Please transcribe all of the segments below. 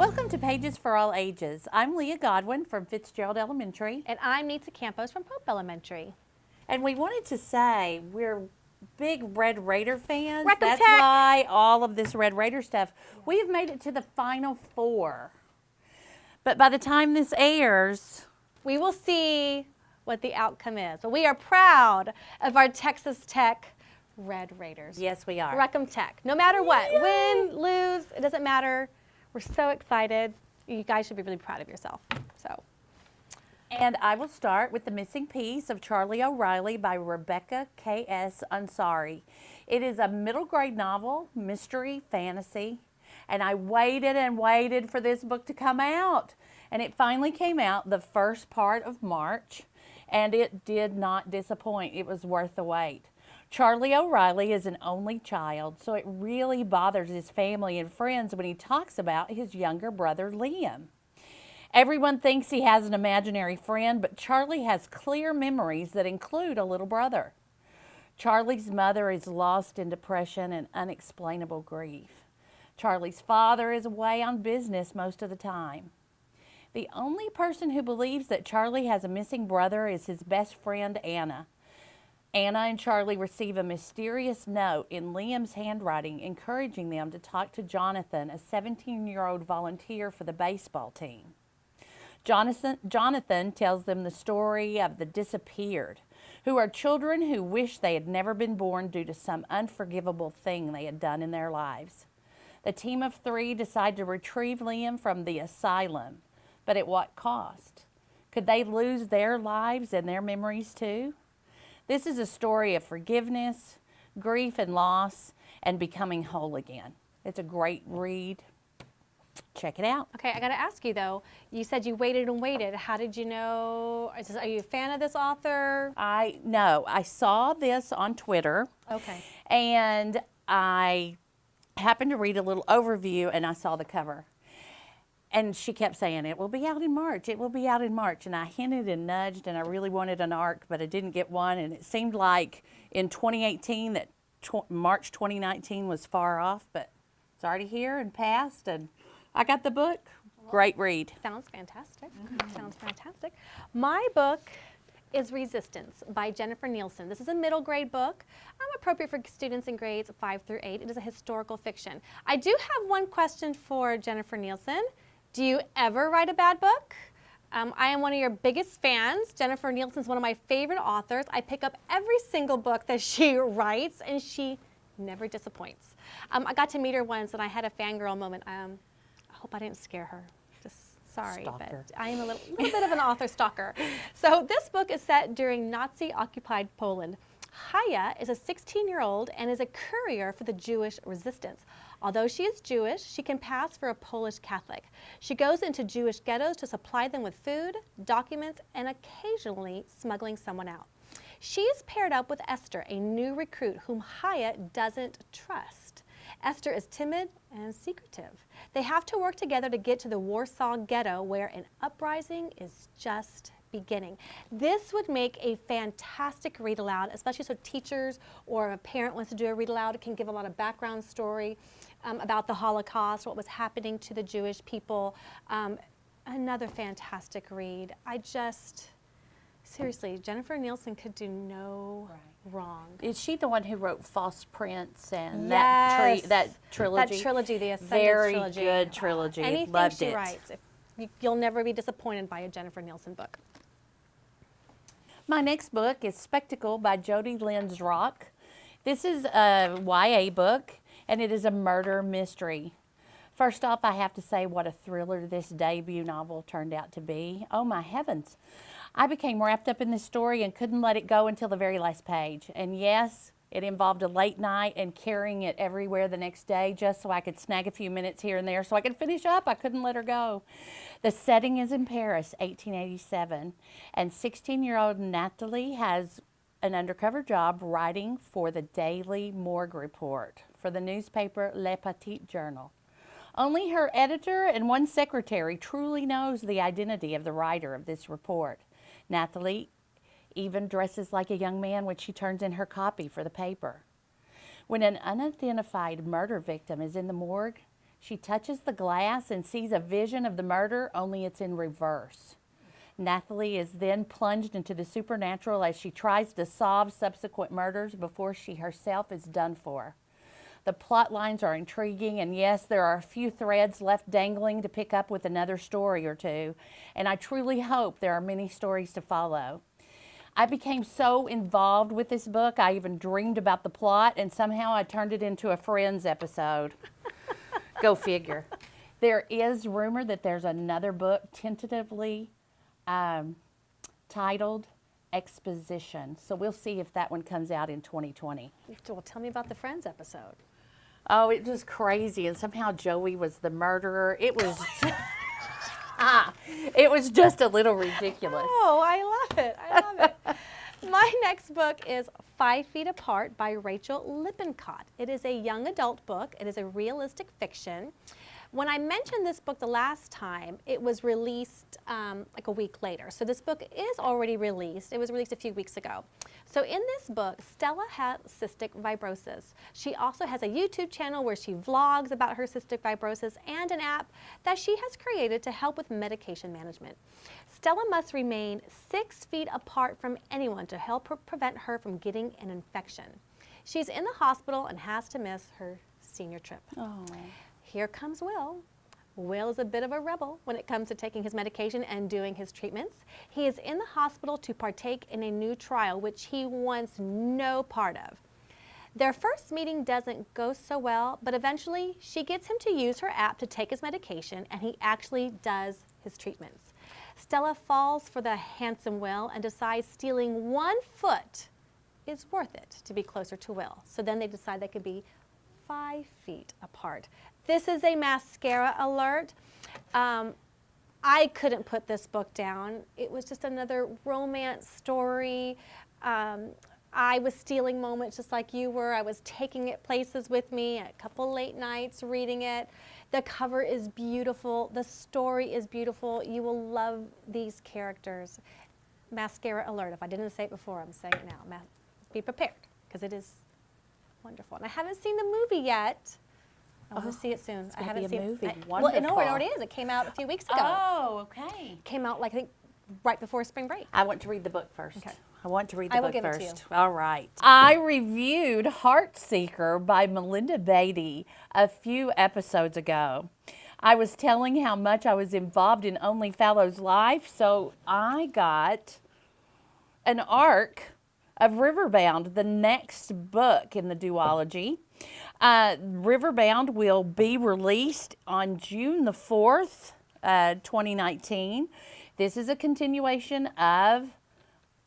Welcome to Pages for All Ages. I'm Leah Godwin from Fitzgerald Elementary. And I'm Nita Campos from Pope Elementary. And we wanted to say we're big Red Raider fans. Wreck 'em That's Tech. why all of this Red Raider stuff. We have made it to the Final Four. But by the time this airs, We will see what the outcome is. But we are proud of our Texas Tech Red Raiders. yes, we are. Wreck 'em Tech. No matter what, Yay. win, lose, it doesn't matter. We're so excited. You guys should be really proud of yourself. So, And I will start with The Missing Piece of Charlie O'Reilly by Rebecca K.S. Ansari. It is a middle grade novel, mystery, fantasy, and I waited and waited for this book to come out. And it finally came out the first part of March, and it did not disappoint. It was worth the wait. Charlie O'Reilly is an only child, so it really bothers his family and friends when he talks about his younger brother, Liam. Everyone thinks he has an imaginary friend, but Charlie has clear memories that include a little brother. Charlie's mother is lost in depression and unexplainable grief. Charlie's father is away on business most of the time. The only person who believes that Charlie has a missing brother is his best friend, Anna. Anna and Charlie receive a mysterious note in Liam's handwriting encouraging them to talk to Jonathan, a 17-year-old volunteer for the baseball team. Jonathan tells them the story of the disappeared, who are children who wish they had never been born due to some unforgivable thing they had done in their lives. The team of three decide to retrieve Liam from the asylum, but at what cost? Could they lose their lives and their memories too? This is a story of forgiveness, grief and loss, and becoming whole again. It's a great read. Check it out. okay, I got to ask you though. You said you waited and waited. How did you know? Are you a fan of this author? I saw this on Twitter. Okay. And I happened to read a little overview and I saw the cover. And she kept saying, it will be out in March, it will be out in March. And I hinted and nudged and I really wanted an ARC, but I didn't get one. And it seemed like in 2018 that March 2019 was far off, but it's already here and passed. And I got the book. Great read. Sounds fantastic. Sounds fantastic. My book is Resistance by Jennifer Nielsen. This is a middle grade book. Appropriate for students in grades 5 through 8. It is a historical fiction. I do have one question for Jennifer Nielsen. Do you ever write a bad book? I am one of your biggest fans. Jennifer Nielsen is one of my favorite authors. I pick up every single book that she writes, and she never disappoints. I got to meet her once, and I had a fangirl moment. I hope I didn't scare her. Just sorry, Stalker. but I am a little bit of an author stalker. So this book is set during Nazi-occupied Poland. Haya is a 16-year-old and is a courier for the Jewish resistance. Although she is Jewish, she can pass for a Polish Catholic. She goes into Jewish ghettos to supply them with food, documents, and occasionally smuggling someone out. She is paired up with Esther, a new recruit whom Haya doesn't trust. Esther is timid and secretive. They have to work together to get to the Warsaw Ghetto, where an uprising is just beginning. This would make a fantastic read aloud, especially so teachers or a parent wants to do a read aloud. It can give a lot of background story about the Holocaust, what was happening to the Jewish people. Another fantastic read. Seriously, Jennifer Nielsen could do no wrong. Is she the one who wrote False Prince and Yes. that trilogy? That trilogy, the Ascendant Very trilogy. good trilogy. Anything Loved she it. writes, you'll never be disappointed by a Jennifer Nielsen book. My next book is Spectacle by Jodie Lynn Zdrok. This is a YA book, and it is a murder mystery. First off, I have to say what a thriller this debut novel turned out to be. Oh my heavens. I became wrapped up in this story and couldn't let it go until the very last page. And yes, it involved a late night and carrying it everywhere the next day just so I could snag a few minutes here and there so I could finish up. I couldn't let her go. The setting is in Paris, 1887, and 16-year-old Natalie has an undercover job writing for the Daily Morgue Report for the newspaper Le Petit Journal. Only her editor and one secretary truly knows the identity of the writer of this report. Natalie even dresses like a young man when she turns in her copy for the paper. When an unidentified murder victim is in the morgue, She touches the glass and sees a vision of the murder, only it's in reverse. Nathalie is then plunged into the supernatural as she tries to solve subsequent murders before she herself is done for. The plot lines are intriguing, and yes, there are a few threads left dangling to pick up with another story or two, and I truly hope there are many stories to follow. I became so involved with this book, I even dreamed about the plot, and somehow I turned it into a Friends episode. Go figure. There is rumor that there's another book tentatively titled Exposition, so we'll see if that one comes out in 2020. Well, tell me about the Friends episode. Oh, it was crazy, and somehow Joey was the murderer. It was, it was just a little ridiculous. Oh, I love it. I love it. My next book is 5 Feet Apart by Rachael Lippincott. It is a young adult book. It is a realistic fiction. When I mentioned this book the last time, it was released like a week later. So this book is already released. It was released a few weeks ago. So in this book, Stella has cystic fibrosis. She also has a YouTube channel where she vlogs about her cystic fibrosis and an app that she has created to help with medication management. Stella must remain 6 feet apart from anyone to help prevent her from getting an infection. She's in the hospital and has to miss her senior trip. Oh. Here comes Will. Will is a bit of a rebel when it comes to taking his medication and doing his treatments. He is in the hospital to partake in a new trial, which he wants no part of. Their first meeting doesn't go so well, but eventually she gets him to use her app to take his medication, and he actually does his treatments. Stella falls for the handsome Will and decides stealing 1 foot is worth it to be closer to Will. So then they decide they could be 5 feet apart. This is a mascara alert. I couldn't put this book down. It was just another romance story. I was stealing moments just like you were. I was taking it places with me, a couple late nights reading it. The cover is beautiful. The story is beautiful. You will love these characters. Mascara alert. If I didn't say it before, I'm saying it now. Be prepared, because it is wonderful. And I haven't seen the movie yet. I want to see it soon. I haven't seen it. Well, no, it already is. It came out a few weeks ago. Oh, okay. Came out, like, I think, right before spring break. I want to read the book first. Okay. I want to read the book give first. it to you. All right. I reviewed Heartseeker by Melinda Beatty a few episodes ago. I was telling how much I was involved in Only Fallow's life, so I got an arc of Riverbound, the next book in the duology. Riverbound will be released on June the 4th, 2019. This is a continuation of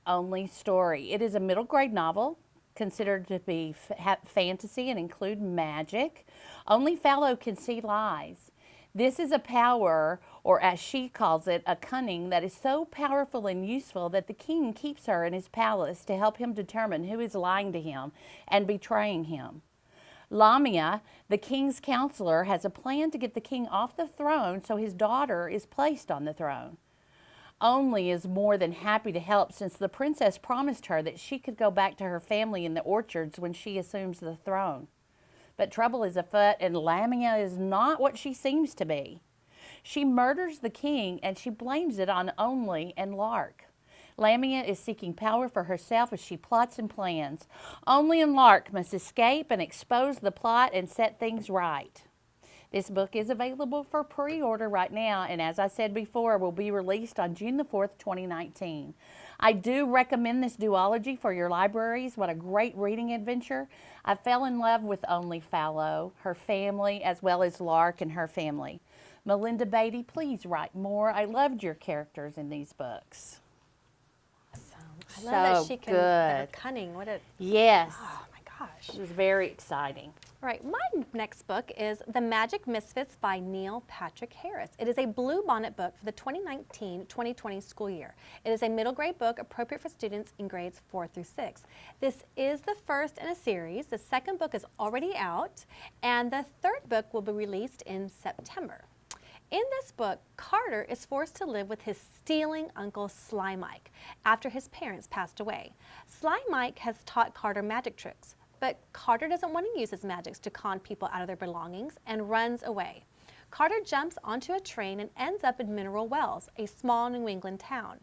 Only Story. It is a middle grade novel considered to be fantasy and include magic. Only Fallow can see lies. This is a power, or as she calls it, a cunning that is so powerful and useful that the king keeps her in his palace to help him determine who is lying to him and betraying him. Lamia, the king's counselor, has a plan to get the king off the throne so his daughter is placed on the throne. Only is more than happy to help, since the princess promised her that she could go back to her family in the orchards when she assumes the throne. But trouble is afoot, and Lamia is not what she seems to be. She murders the king, and she blames it on Only and Lark. Lamia is seeking power for herself as she plots and plans. Only and Lark must escape and expose the plot and set things right. This book is available for pre-order right now, and as I said before, will be released on June the 4th, 2019. I do recommend this duology for your libraries. What a great reading adventure. I fell in love with Only Fallow, her family, as well as Lark and her family. Melinda Beatty, please write more. I loved your characters in these books. I love that she can, good. Cunning. What a, Yes. oh my gosh. It was very exciting. All right, my next book is The Magic Misfits by Neil Patrick Harris. It is a Bluebonnet book for the 2019-2020 school year. It is a middle grade book appropriate for students in grades 4 through 6. This is the first in a series. The second book is already out, and the third book will be released in September. In this book, Carter is forced to live with his stealing uncle Sly Mike after his parents passed away. Sly Mike has taught Carter magic tricks, but Carter doesn't want to use his magics to con people out of their belongings and runs away. Carter jumps onto a train and ends up in Mineral Wells, a small New England town.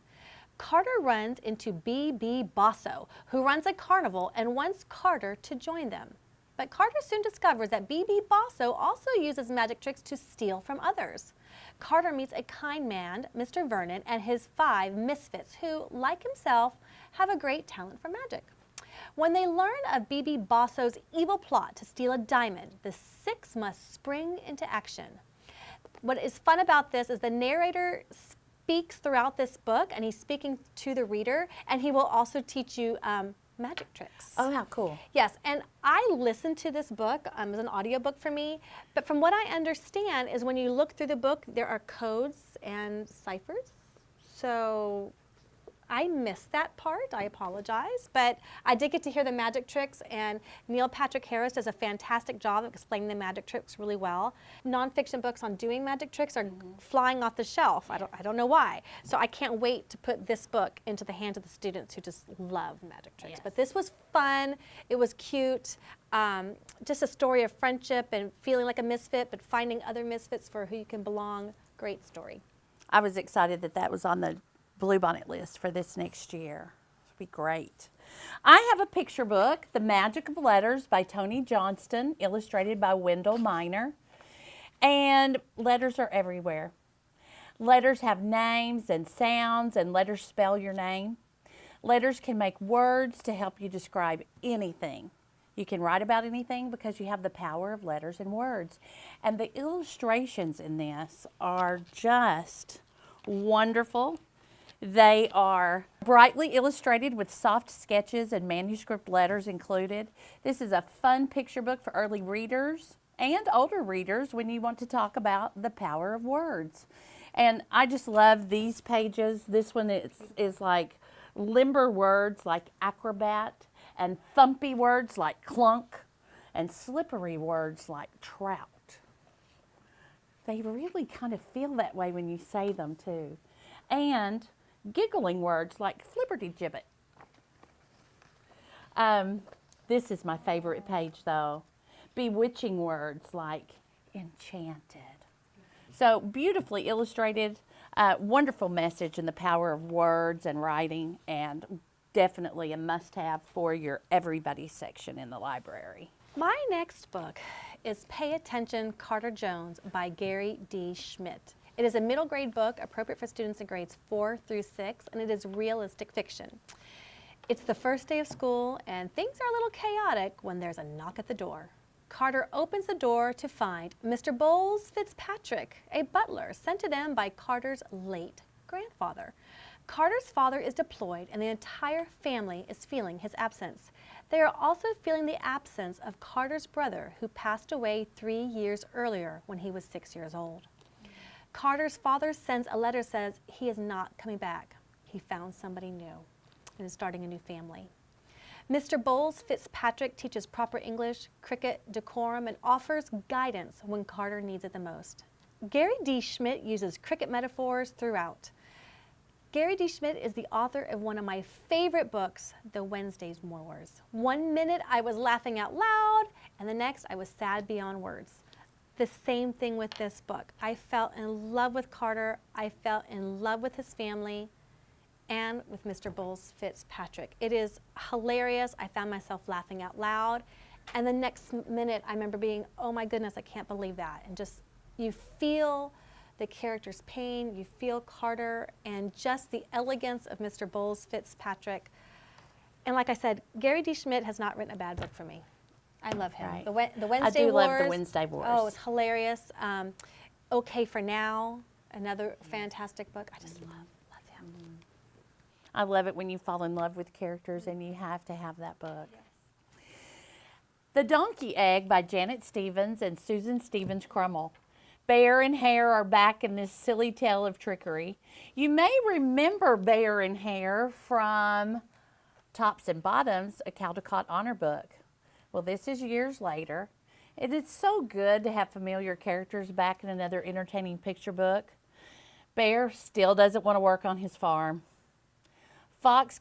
Carter runs into B.B. Bosso, who runs a carnival and wants Carter to join them. But Carter soon discovers that B.B. Bosso also uses magic tricks to steal from others. Carter meets a kind man, Mr. Vernon, and his 5 misfits who, like himself, have a great talent for magic. When they learn of B.B. Bosso's evil plot to steal a diamond, the 6 must spring into action. What is fun about this is the narrator speaks throughout this book, and he's speaking to the reader, and he will also teach you magic tricks. Oh, how cool. Yes, and I listened to this book as an audiobook for me, but from what I understand is when you look through the book, there are codes and ciphers. So I missed that part, I apologize, but I did get to hear the magic tricks, and Neil Patrick Harris does a fantastic job of explaining the magic tricks really well. Nonfiction books on doing magic tricks are flying off the shelf. I don't know why. So I can't wait to put this book into the hands of the students who just love magic tricks. Yes. But this was fun, it was cute, just a story of friendship and feeling like a misfit, but finding other misfits for who you can belong. Great story. I was excited that that was on the Bluebonnet list for this next year. It'll be great. I have a picture book, The Magic of Letters by Tony Johnston, illustrated by Wendell Minor. And letters are everywhere. Letters have names and sounds, and letters spell your name. Letters can make words to help you describe anything. You can write about anything because you have the power of letters and words. And the illustrations in this are just wonderful. They are brightly illustrated with soft sketches and manuscript letters included. This is a fun picture book for early readers and older readers when you want to talk about the power of words. And I just love these pages. This one is like limber words like acrobat, and thumpy words like clunk, and slippery words like trout. They really kind of feel that way when you say them too. And giggling words like flibberty-gibbet. This is my favorite page though. Bewitching words like enchanted. So beautifully illustrated, wonderful message in the power of words and writing, and definitely a must-have for your everybody section in the library. My next book is Pay Attention, Carter Jones by Gary D. Schmidt. It is a middle grade book appropriate for students in grades 4 through 6, and it is realistic fiction. It's the first day of school, and things are a little chaotic when there's a knock at the door. Carter opens the door to find Mr. Bowles Fitzpatrick, a butler sent to them by Carter's late grandfather. Carter's father is deployed, and the entire family is feeling his absence. They are also feeling the absence of Carter's brother, who passed away 3 years earlier when he was 6 years old. Carter's father sends a letter that says he is not coming back. He found somebody new and is starting a new family. Mr. Bowles Fitzpatrick teaches proper English, cricket, decorum, and offers guidance when Carter needs it the most. Gary D. Schmidt uses cricket metaphors throughout. Gary D. Schmidt is the author of one of my favorite books, The Wednesday's Mowers. 1 minute I was laughing out loud, and the next I was sad beyond words. The same thing with this book. I fell in love with Carter, I fell in love with his family, and with Mr. Bowles Fitzpatrick. It is hilarious. I found myself laughing out loud, and the next minute I remember being, oh my goodness, I can't believe that. And just, you feel the character's pain, you feel Carter, and just the elegance of Mr. Bowles Fitzpatrick. And like I said, Gary D. Schmidt has not written a bad book for me. I love him. Right. The Wednesday I do Wars. love The Wednesday Wars. Oh, it's hilarious. Okay for Now, another fantastic book. I just love him. I love it when you fall in love with characters and you have to have that book. Yes. The Donkey Egg by Janet Stevens and Susan Stevens Crummel. Bear and Hare are back in this silly tale of trickery. You may remember Bear and Hare from Tops and Bottoms, a Caldecott honor book. Well, this is years later. It is so good to have familiar characters back in another entertaining picture book. Bear still doesn't want to work on his farm. Fox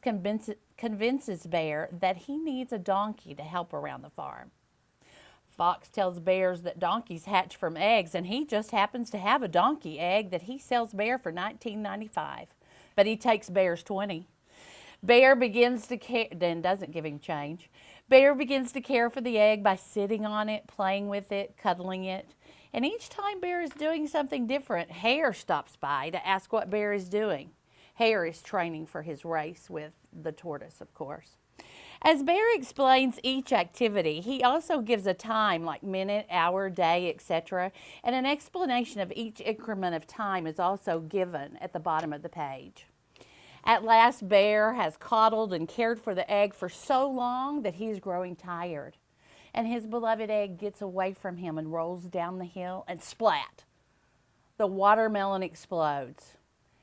convinces Bear that he needs a donkey to help around the farm. Fox tells Bears that donkeys hatch from eggs, and he just happens to have a donkey egg that he sells Bear for $19.95. But he takes Bear's $20. Bear begins to care, then doesn't give him change. Bear begins to care for the egg by sitting on it, playing with it, cuddling it. And each time Bear is doing something different, Hare stops by to ask what Bear is doing. Hare is training for his race with the tortoise, of course. As Bear explains each activity, he also gives a time like minute, hour, day, etc. And an explanation of each increment of time is also given at the bottom of the page. At last, Bear has coddled and cared for the egg for so long that he is growing tired. And his beloved egg gets away from him and rolls down the hill, and splat! The watermelon explodes.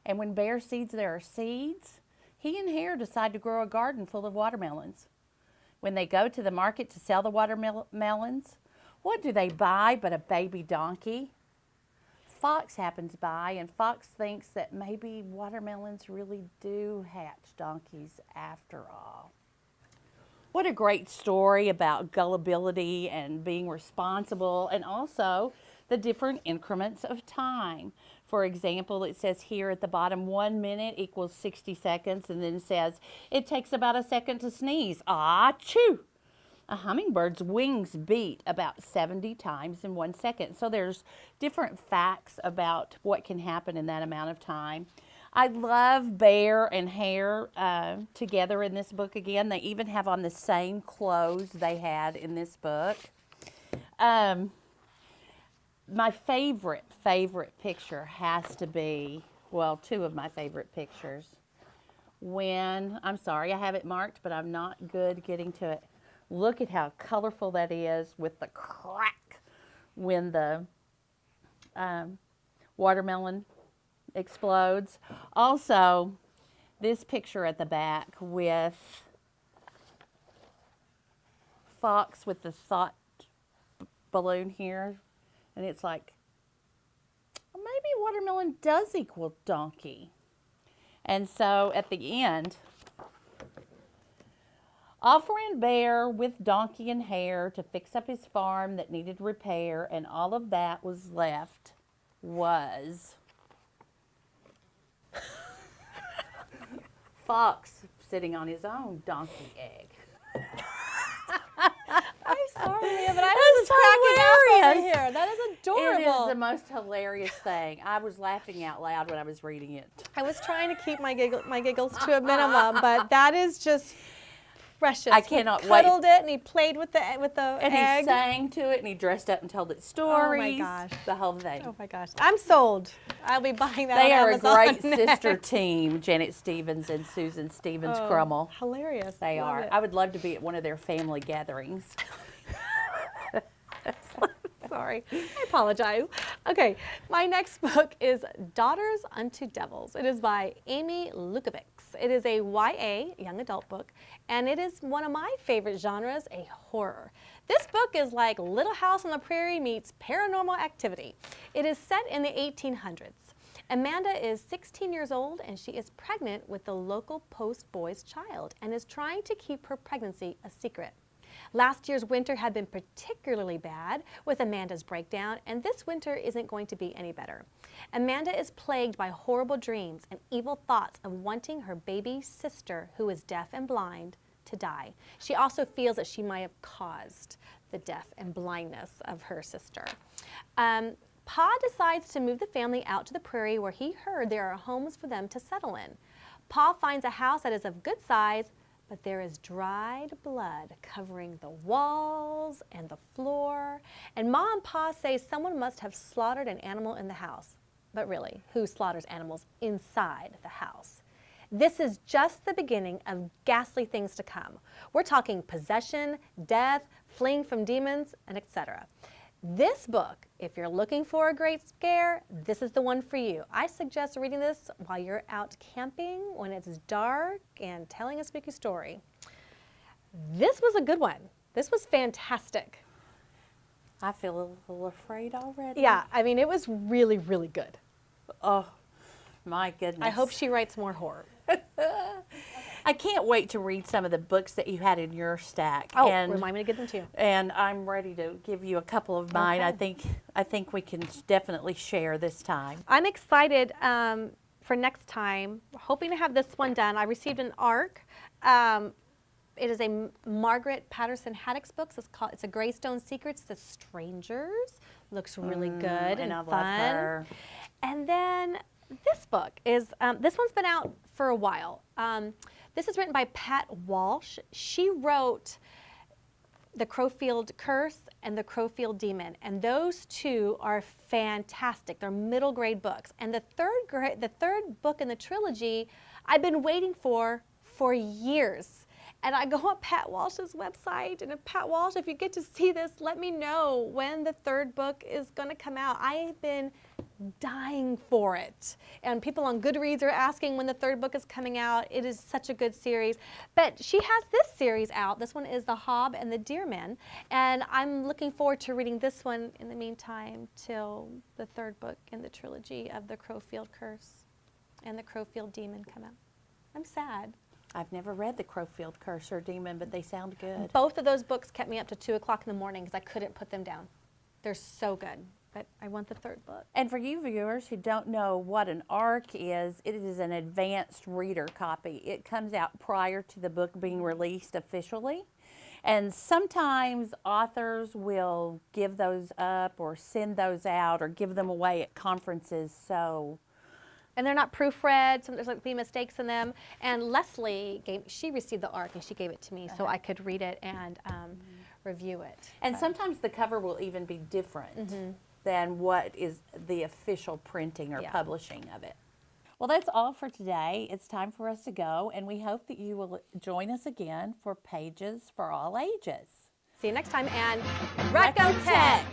And when Bear sees there are seeds, he and Hare decide to grow a garden full of watermelons. When they go to the market to sell the watermelons, what do they buy but a baby donkey? Fox happens by, and Fox thinks that maybe watermelons really do hatch donkeys after all. What a great story about gullibility and being responsible, and also the different increments of time. For example, it says here at the bottom, 1 minute equals 60 seconds, and then it says, it takes about a second to sneeze. Achoo! A hummingbird's wings beat about 70 times in 1 second. So there's different facts about what can happen in that amount of time. I love Bear and Hare together in this book again. They even have on the same clothes they had in this book. My favorite picture has to be, well, two of my favorite pictures. When, I'm sorry, I have it marked, but I'm not good getting to it. Look at how colorful that is with the crack when the watermelon explodes. Also, this picture at the back with Fox with the thought balloon here. And it's like, well, maybe watermelon does equal donkey. And so at the end, off ran Bear with donkey and Hare to fix up his farm that needed repair, and all of that was left was Fox sitting on his own donkey egg. I'm sorry, Leah, but I was cracking up over here. That is adorable. It is the most hilarious thing. I was laughing out loud when I was reading it. I was trying to keep my giggles to a minimum, but that is just precious. I cannot he wait. Cuddled it, and he played with the and egg. He sang to it, and he dressed up and told it stories. Oh my gosh. The whole thing. Oh my gosh. I'm sold. I'll be buying that They on are Amazon a great next. sister team, Janet Stevens and Susan Stevens Crummel. Hilarious. They Love are. it. I would love to be at one of their family gatherings. Sorry, I apologize. Okay, my next book is Daughters Unto Devils. It is by Amy Lukavics. It is a YA, young adult book, and it is one of my favorite genres, a horror. This book is like Little House on the Prairie meets Paranormal Activity. It is set in the 1800s. Amanda is 16 years old, and she is pregnant with the local post boy's child and is trying to keep her pregnancy a secret. Last year's winter had been particularly bad with Amanda's breakdown, and this winter isn't going to be any better. Amanda is plagued by horrible dreams and evil thoughts of wanting her baby sister, who is deaf and blind, to die. She also feels that she might have caused the death and blindness of her sister. Pa decides to move the family out to the prairie where he heard there are homes for them to settle in. Pa finds a house that is of good size, but there is dried blood covering the walls and the floor. And Ma and Pa say someone must have slaughtered an animal in the house. But really, who slaughters animals inside the house? This is just the beginning of ghastly things to come. We're talking possession, death, fleeing from demons, and etc. This book, if you're looking for a great scare, this is the one for you. I suggest reading this while you're out camping when it's dark and telling a spooky story. This was a good one. This was fantastic. I feel a little afraid already. Yeah, I mean, it was really, really good. Oh, my goodness. I hope she writes more horror. I can't wait to read some of the books that you had in your stack. Oh, remind me to give them to you. And I'm ready to give you a couple of mine. Okay. I think we can definitely share this time. I'm excited for next time. We're hoping to have this one done. I received an ARC. It is a Margaret Patterson Haddock's book. It's a Greystone Secrets, The Strangers. Looks really good and I fun. love her. And then this book is, this one's been out for a while. This is written by Pat Walsh. She wrote The Crowfield Curse and The Crowfield Demon, and those two are fantastic. They're middle grade books. And the third book in the trilogy, I've been waiting for years. And I go on Pat Walsh's website, and Pat Walsh, if you get to see this, let me know when the third book is going to come out. I've been dying for it. And people on Goodreads are asking when the third book is coming out. It is such a good series. But she has this series out. This one is The Hob and the Deerman. And I'm looking forward to reading this one in the meantime till the third book in the trilogy of The Crowfield Curse and The Crowfield Demon come out. I'm sad. I've never read The Crowfield Curse or Demon, but they sound good. Both of those books kept me up to 2 o'clock in the morning because I couldn't put them down. They're so good, but I want the third book. And for you viewers who don't know what an ARC is, it is an advanced reader copy. It comes out prior to the book being released officially. And sometimes authors will give those up or send those out or give them away at conferences. And they're not proofread, so there's like be mistakes in them. And Leslie, she received the ARC and she gave it to me so I could read it and review it. And sometimes the cover will even be different than what is the official printing or publishing of it. Well, that's all for today. It's time for us to go, and we hope that you will join us again for Pages for All Ages. See you next time, and Rachael Tech!